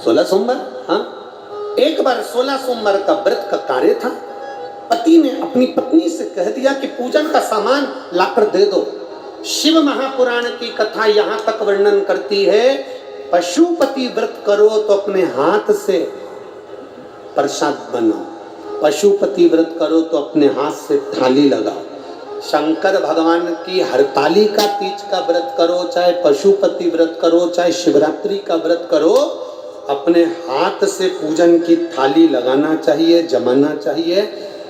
16 सोमवार। हाँ, एक बार 16 सोमवार का व्रत का कार्य था। पति ने अपनी पत्नी से कह दिया कि पूजन का सामान लाकर दे दो। शिव महापुराण की कथा यहाँ तक वर्णन करती है, पशुपति व्रत करो तो अपने हाथ से प्रसाद बनाओ, पशुपति व्रत करो तो अपने हाथ से थाली लगाओ। शंकर भगवान की हरतालिका तीज का व्रत करो, चाहे पशुपति व्रत करो, चाहे शिवरात्रि का व्रत करो, अपने हाथ से पूजन की थाली लगाना चाहिए, जमाना चाहिए,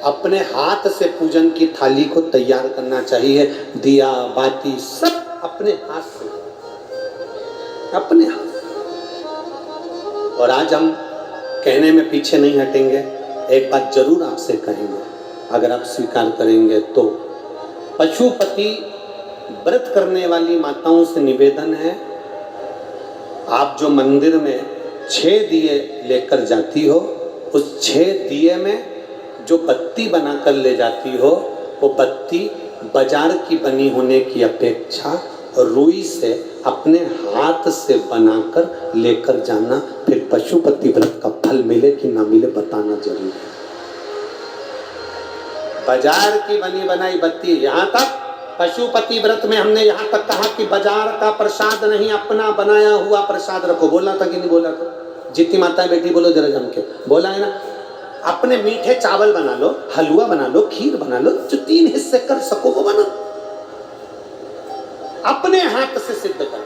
अपने हाथ से पूजन की थाली को तैयार करना चाहिए। दिया बाती सब अपने हाथ से, अपने हाथ से। और आज हम कहने में पीछे नहीं हटेंगे, एक बात जरूर आपसे कहेंगे, अगर आप स्वीकार करेंगे तो। पशुपति व्रत करने वाली माताओं से निवेदन है, आप जो मंदिर में 6 दिए लेकर जाती हो, उस 6 दिए में जो बत्ती बनाकर ले जाती हो, वो बत्ती बाजार की बनी होने की अपेक्षा रुई से अपने हाथ से बनाकर लेकर जाना। फिर पशुपति व्रत का फल मिले कि ना मिले बताना जरूर है। बाजार की बनी बनाई बत्ती, यहाँ तक पशुपति व्रत में हमने यहाँ तक कहा कि बाजार का प्रसाद नहीं, अपना बनाया हुआ प्रसाद रखो। बोला था कि नहीं बोला था? जितनी माताएं बेटी बोलो जरा जम के, बोला है ना? अपने मीठे चावल बना लो, हलवा बना लो, खीर बना लो, जो 3 हिस्से कर सको वो बना, अपने हाथ से सिद्ध करो।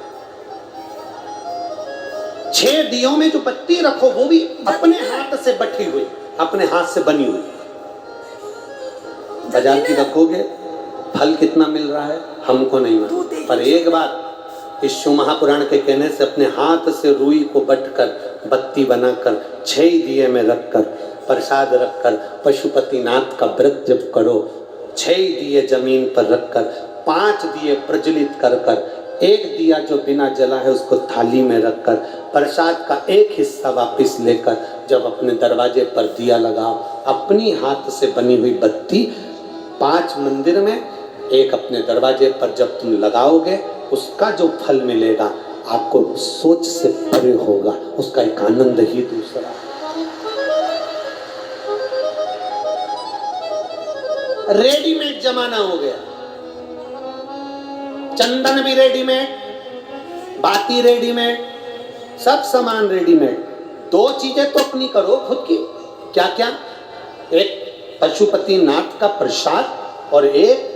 6 दियों में जो बत्ती रखो वो भी अपने हाथ से बटी हुई, अपने हाथ से बनी हुई। बाजार की रखोगे, फल कितना मिल रहा है हमको नहीं मालूम, पर एक बात इस शिव महापुराण के कहने से अपने हाथ से रुई को बटकर बत्ती बनाकर 6 दिए में रखकर प्रसाद रखकर पशुपति नाथ का व्रत जब करो, 6 दिए जमीन पर रखकर 5 दिए प्रज्वलित कर कर, 1 दिया जो बिना जला है उसको थाली में रखकर प्रसाद का 1 हिस्सा वापस लेकर जब अपने दरवाजे पर दिया लगाओ, अपनी हाथ से बनी हुई बत्ती 5 मंदिर में, 1 अपने दरवाजे पर जब तुम लगाओगे, उसका जो फल मिलेगा आपको सोच से परे होगा, उसका एक आनंद ही दूसरा। रेडीमेड जमाना हो गया, चंदन भी रेडीमेड, बाती रेडीमेड, सब सामान रेडीमेड। 2 चीजें तो अपनी करो खुद की। क्या क्या? एक पशुपति नाथ का प्रसाद और एक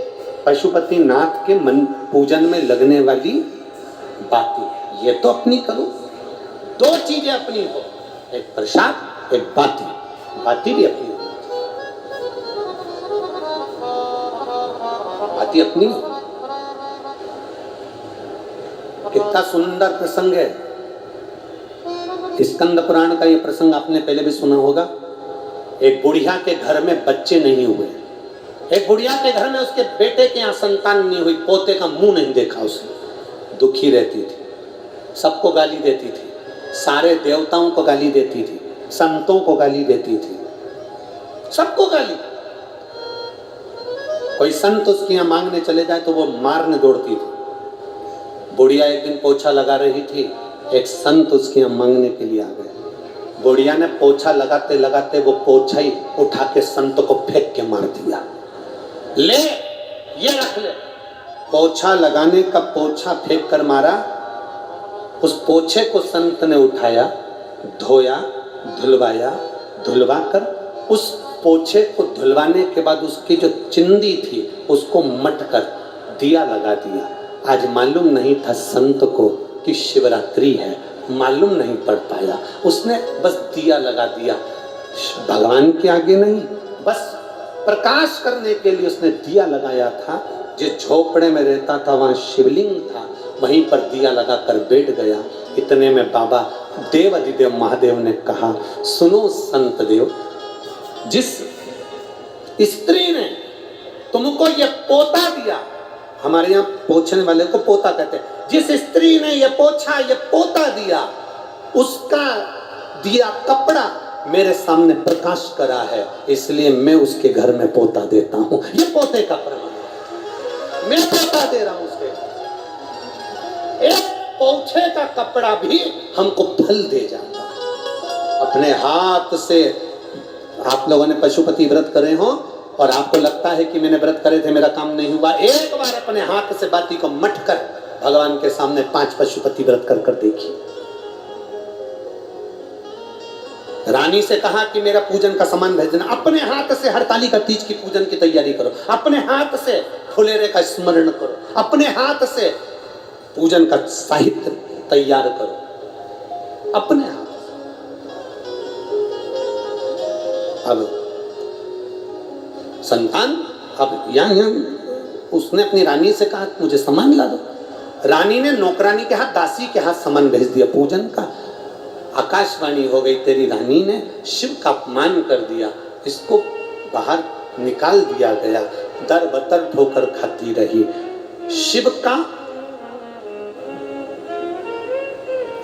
पशुपति नाथ के मन पूजन में लगने वाली बाती, ये तो अपनी करो। 2 चीजें अपनी हो, एक प्रसाद एक बाती, बाती भी अपनी हो, बाती अपनी। कितना सुंदर प्रसंग है, स्कंद पुराण का ये प्रसंग आपने पहले भी सुना होगा। एक बुढ़िया के घर में बच्चे नहीं हुए, एक बुढ़िया के घर में उसके बेटे के यहाँ संतान नहीं हुई, पोते का मुंह नहीं देखा उसने, दुखी रहती थी, सबको गाली देती थी, सारे देवताओं को गाली देती थी, संतों को गाली देती थी, सबको गाली। कोई संत उसके यहाँ मांगने चले जाए तो वो मारने दौड़ती थी। बुढ़िया एक दिन पोछा लगा रही थी, एक संत उसके यहाँ मांगने के लिए आ गए। बुढ़िया ने पोछा लगाते लगाते वो पोछा ही उठा के संत को फेंक के मार दिया। ले ये रख ले। पोछा लगाने का पोछा फेंक कर मारा। उस पोछे को संत ने उठाया, धोया, धुलवाया, धुलवा कर उस पोछे को धुलवाने के बाद उसकी जो चिंदी थी उसको मट कर दिया लगा दिया। आज मालूम नहीं था संत को कि शिवरात्रि है, मालूम नहीं पड़ पाया, उसने बस दिया लगा दिया। भगवान के आगे नहीं, बस प्रकाश करने के लिए उसने दिया लगाया था। जिस झोपड़े में रहता था वहाँ शिवलिंग था, वहीं पर दिया लगाकर बैठ गया। इतने में बाबा देव अधिदेव महादेव ने कहा, सुनो संत देव, जिस स्त्री ने तुमको ये पोता दिया, हमारे यहाँ पोछने वाले को पोता कहते हैं, जिस स्त्री ने ये पोछा ये पोता दिया, उसका दिया कपड़ा मेरे सामने प्रकाश करा है, इसलिए मैं उसके घर में पोता देता हूँ। ये पोते का प्रमाण है, मैं पोता दे रहा हूँ उसके। एक पोछे का कपड़ा भी हमको फल दे जाता है। अपने हाथ से आप लोगों ने पशुपति व्रत करे हो और आपको लगता है कि मैंने व्रत करे थे मेरा काम नहीं हुआ, एक बार अपने हाथ से बाती को मट कर भगवान के सामने 5 पशुपति व्रत कर देखिए। रानी से कहा कि मेरा पूजन का सामान भेज देना, अपने हाथ से हरतालिका तीज की पूजन की तैयारी करो, अपने हाथ से फुलेरे का स्मरण करो, अपने हाथ से पूजन का साहित्य तैयार करो, अपने हाथ। अब संतान, अब यहाँ उसने अपनी रानी से कहा मुझे सामान ला दो। रानी ने नौकरानी के हाथ, दासी के हाथ सामान भेज दिया पूजन का। आकाशवाणी हो गई, तेरी रानी ने शिव का अपमान कर दिया, इसको बाहर निकाल दिया गया, दर बतर ठोकर खाती रही। शिव का